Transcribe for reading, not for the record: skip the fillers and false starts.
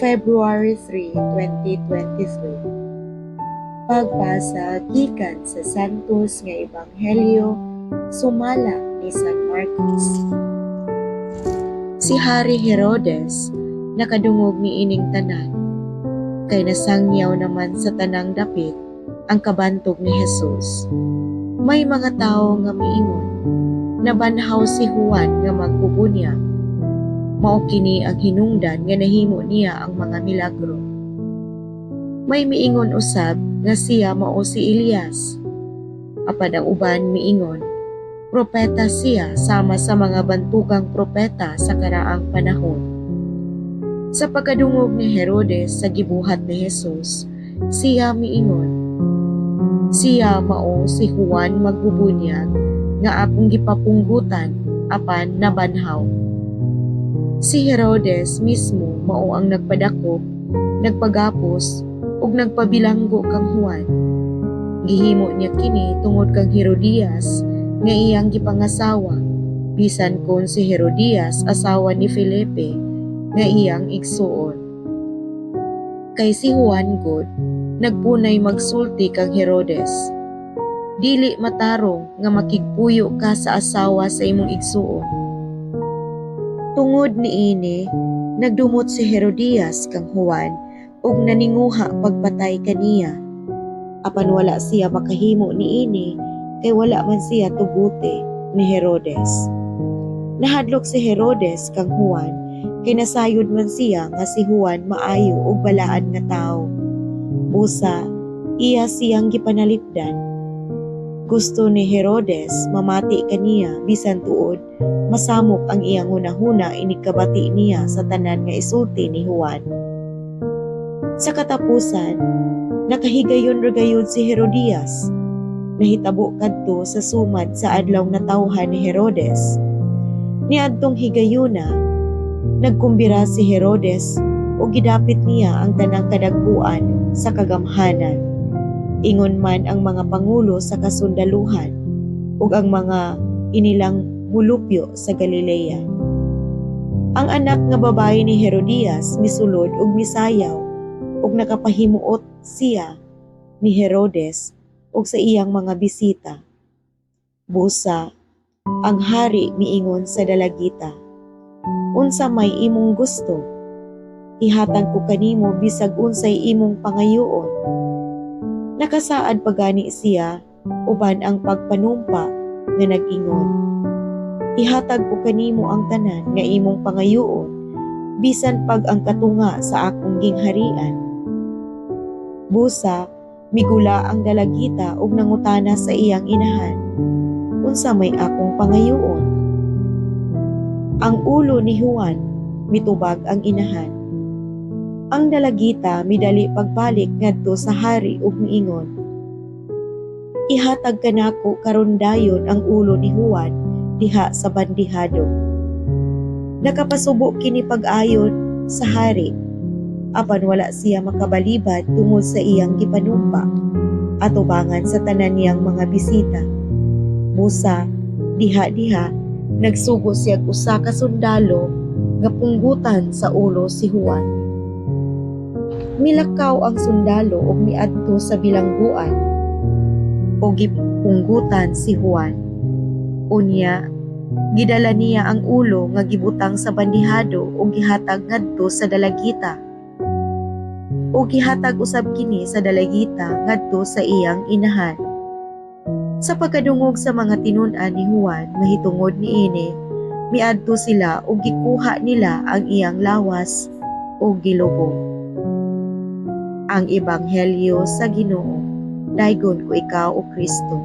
February 3, 2023. Pagbasa gikan sa Santos nga Ebanghelyo sumala ni San Marcos. Si Hari Herodes nakadungog ni ining tanan, kay nasangyaw naman sa tanang dapit ang kabantog ni Jesus. May mga tao nga miingon, nabanhaw si Juan nga magbubunyag. Mao kini ang hinungdan nga nahimo niya ang mga milagro. May miingon usab nga siya mao si Elias. Apan ang uban miingon, propeta siya sama sa mga bantugang propeta sa karaang panahon. Sa pagkadungog ni Herodes sa gibuhat ni Jesus, siya miingon, siya mao si Juan magbubunyag nga akong gipapunggutan apan nabanhaw. Si Herodes mismo mao ang nagpadakop, nagpagapos ug nagpabilanggo kang Juan. Gihimo niya kini tungod kang Herodias nga iyang gipangasawa, bisan kon si Herodias asawa ni Felipe nga iyang igsuon. Kay si Juan gud nagpunay magsulti kang Herodes. Dili matarong nga makigpuyo ka sa asawa sa imong igsuon. Tungod niini, nagdumot si Herodias kang Juan ug naninguha pagpatay kaniya. Apan wala siya makahimo niini kay wala man siya tuguti ni Herodes. Nahadlok si Herodes kang Juan kay nasayod man siya nga si Juan maayo ug balaan nga tawo. Busa, iya siyang gipanalipdan. Gusto ni Herodes mamati kaniya bisan tuod masamok ang iyang hunahuna inikabati niya sa tanan nga isulti ni Juan. Sa katapusan, nakahigayon ra gayud si Herodias. Nahitabo kadto sa sumad sa adlaw na tawhan ni Herodes. Niadtong higayuna, nagkumbira si Herodes o gidapit niya ang tanang kadagkuan sa kagamhanan. Ingon man ang mga pangulo sa kasundaluhan ug ang mga inilang mulupyo sa Galilea. Ang anak nga babae ni Herodias misulod ug misayaw ug nakapahimuot siya ni Herodes ug sa iyang mga bisita. Busa, ang hari miingon sa dalagita, unsa may imong gusto, ihatag ko kanimo bisag unsay imong pangayuon. Nakasaad pagani siya uban ang pagpanumpa nga nag-ingon, ihatag ko kanimo ang tanan nga imong pangayuon bisan pag ang katunga sa akong gingharian. Busa, migula ang dalagita ug nangutana sa iyang inahan, unsa may akong pangayuon? Ang ulo ni Juan, mitubag ang inahan. Ang dalagita midali pagbalik ngadto sa hari ug miingon, ihatag kanako karon dayon ang ulo ni Juan diha sa bandihado. Nakapasubo kini pag-ayon sa hari, apan wala siya makabalibad tungod sa iyang gipanumpa atubangan sa tanan niyang mga bisita. Busa, diha-diha nagsugo siya usa ka sundalo nga punggutan sa ulo si Juan. Milakaw ang sundalo ug miadto sa bilangguan o gipunggutan si Juan. Unya, gidala niya ang ulo nga gibutang sa bandihado ug gihatag ngadto sa dalagita. O gihatag usab kini sa dalagita ngadto sa iyang inahan. Sa pagkadungog sa mga tinun-an ni Juan mahitungod niini, miadto sila ug gikuha nila ang iyang lawas ug gilubong. Ang Ebanghelyo sa Ginoo, daygon ko ikaw o Kristo.